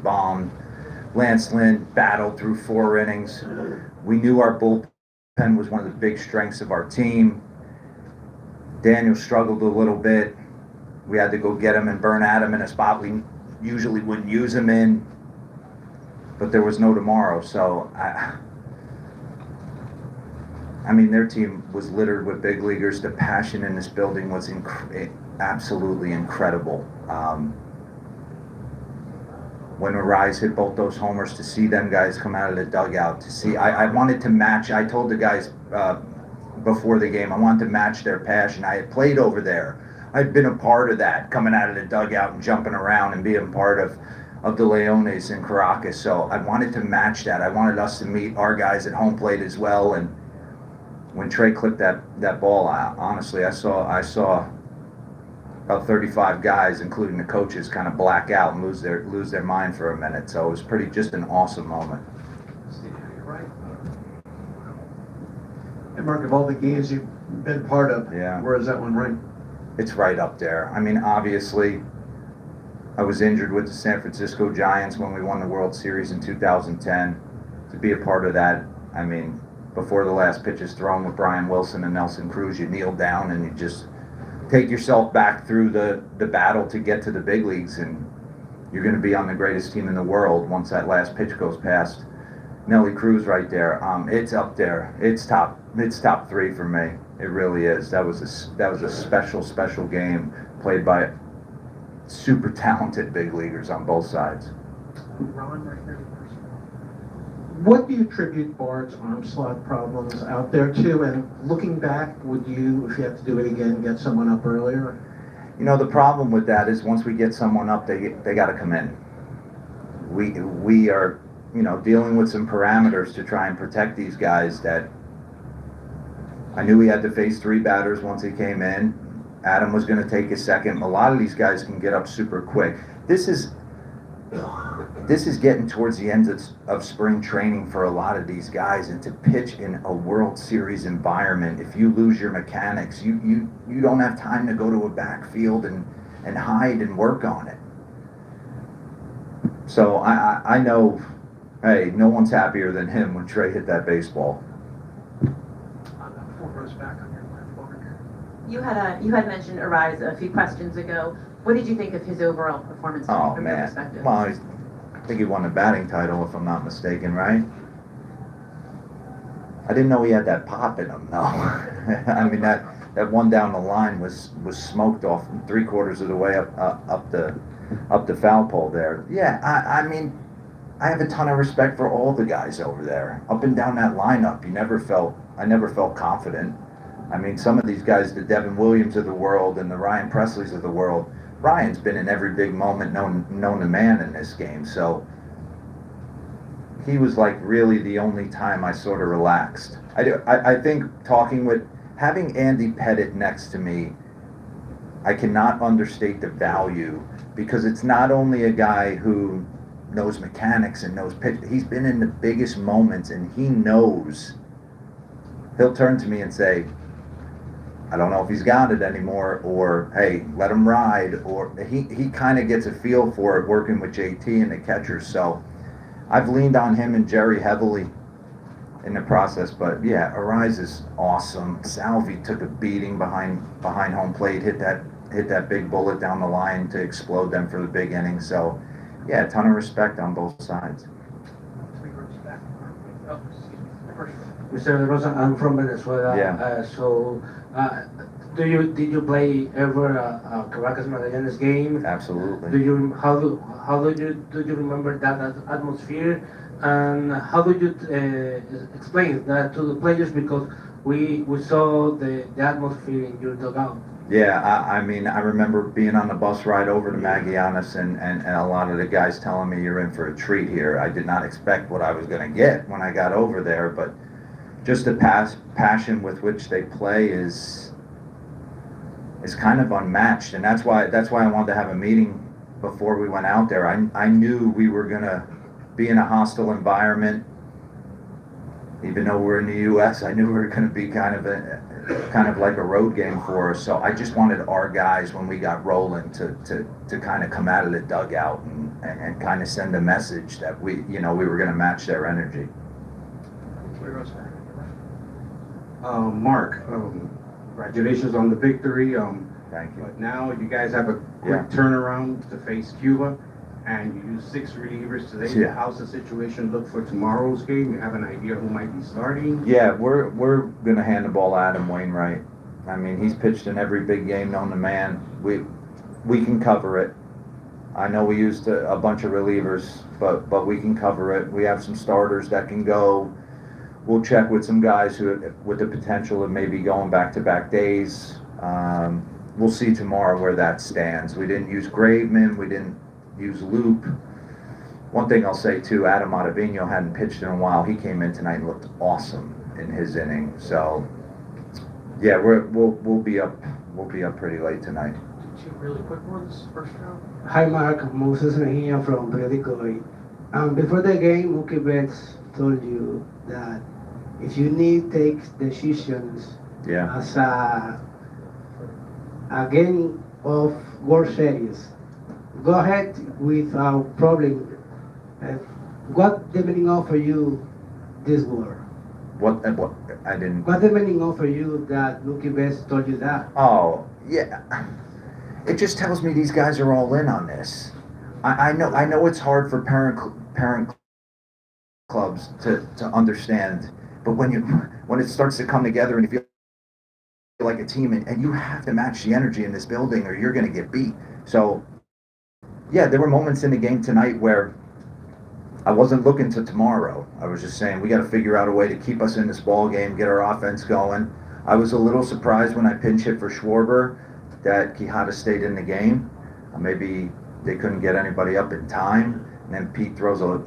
bombed. Lance Lynn battled through 4 innings. We knew our bullpen was one of the big strengths of our team. Daniel struggled a little bit. We had to go get him and burn Adam in a spot we usually wouldn't use him in. But there was no tomorrow, so I mean, their team was littered with big leaguers. The passion in this building was absolutely incredible. When Arise hit both those homers, to see them guys come out of the dugout, to see, I wanted to match, I told the guys before the game, I wanted to match their passion. I had played over there. I'd been a part of that, coming out of the dugout and jumping around and being part of the Leones in Caracas. So I wanted to match that. I wanted us to meet our guys at home plate as well. And when Trey clipped that ball, honestly, I saw about 35 guys, including the coaches, kind of black out and lose their mind for a minute. So it was just an awesome moment. You're right. And Mark, of all the games you've been part of, where is that one ranked? It's right up there. I mean, obviously, I was injured with the San Francisco Giants when we won the World Series in 2010. To be a part of that, I mean, before the last pitch is thrown with Brian Wilson and Nelson Cruz, you kneel down and you just take yourself back through the battle to get to the big leagues, and you're going to be on the greatest team in the world once that last pitch goes past Nelly Cruz right there. It's up there. It's top 3 for me. It really is. That was a special game played by super talented big leaguers on both sides. Ron, right here. What do you attribute Bart's arm slot problems out there to? And looking back, would you, if you had to do it again, get someone up earlier? You know, the problem with that is once we get someone up, they got to come in. We are, you know, dealing with some parameters to try and protect these guys that I knew we had to face 3 batters once he came in. Adam was going to take his second. A lot of these guys can get up super quick. This is getting towards the end of spring training for a lot of these guys, and to pitch in a World Series environment, if you lose your mechanics, you don't have time to go to a backfield and hide and work on it. So I know, hey, no one's happier than him when Trey hit that baseball. You had mentioned Arise a few questions ago. What did you think of his overall performance from your perspective? Well, I think he won the batting title, if I'm not mistaken, right? I didn't know he had that pop in him, no. I mean, that one down the line was smoked off 3/4 of the way up the foul pole there. Yeah, I mean, I have a ton of respect for all the guys over there. Up and down that lineup, I never felt confident. I mean, some of these guys, the Devin Williams of the world and the Ryan Presleys of the world, Ryan's been in every big moment known to man in this game. So he was like really the only time I sort of relaxed. I think having Andy Pettit next to me, I cannot understate the value, because it's not only a guy who knows mechanics and knows pitch. He's been in the biggest moments, and he knows. He'll turn to me and say, I don't know if he's got it anymore, or hey, let him ride, or he kind of gets a feel for it working with JT and the catchers. So I've leaned on him and Jerry heavily in the process. But yeah, Arise is awesome. Salvi took a beating behind home plate, hit that big bullet down the line to explode them for the big inning. So yeah, a ton of respect on both sides. Mr. DeRosa, I'm from Venezuela. Yeah. Did you play ever a Caracas Magallanes game? Absolutely. How do you remember that atmosphere, and how do you explain that to the players, because we saw the atmosphere in your dugout? Yeah, I mean, I remember being on the bus ride over to Magallanes and a lot of the guys telling me, you're in for a treat here. I did not expect what I was going to get when I got over there, but just the passion with which they play is kind of unmatched, and that's why I wanted to have a meeting before we went out there. I knew we were going to be in a hostile environment. Even though we're in the U.S., I knew we were going to be kind of kind of like a road game for us. So I just wanted our guys, when we got rolling, to kind of come out of the dugout and kind of send a message that we were going to match their energy. Mark, congratulations on the victory. Thank you. But now you guys have a Yeah. quick turnaround to face Cuba, and you use 6 relievers today. Yeah. How's the situation look for tomorrow's game? You have an idea who might be starting? Yeah, we're going to hand the ball to Adam Wainwright. I mean, he's pitched in every big game known to man. We can cover it. I know we used a bunch of relievers, but we can cover it. We have some starters that can go. We'll check with some guys who with the potential of maybe going back-to-back days. We'll see tomorrow where that stands. We didn't use Graveman. We didn't use Loop. One thing I'll say too, Adam Ottavino hadn't pitched in a while. He came in tonight and looked awesome in his inning. So, yeah, we'll be up pretty late tonight. Two really quick ones, first round. Hi Mark, Moses Mejia from Periódico Hoy. Before the game, Mookie Betts told you that if you need to take decisions Yeah. as a game of World Series, go ahead without problem. What the meaning of for you this war? What I didn't. What the meaning of for you that Mookie Betts told you that? Oh, yeah. It just tells me these guys are all in on this. I know it's hard for parent clubs to understand, but when it starts to come together and you feel like a team and you have to match the energy in this building or you're going to get beat. So, yeah, there were moments in the game tonight where I wasn't looking to tomorrow. I was just saying we got to figure out a way to keep us in this ball game, get our offense going. I was a little surprised when I pinch hit for Schwarber that Quijada stayed in the game. Maybe they couldn't get anybody up in time, and then Pete throws a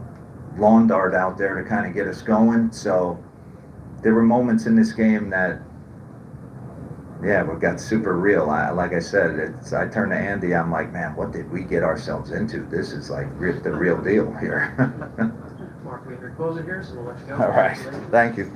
lawn dart out there to kind of get us going. So there were moments in this game that, yeah, we got super real. Like I said, I turned to Andy. I'm like, man, what did we get ourselves into? This is like the real deal here. Mark, we have your closer here, so we'll let you go. All right, thank you.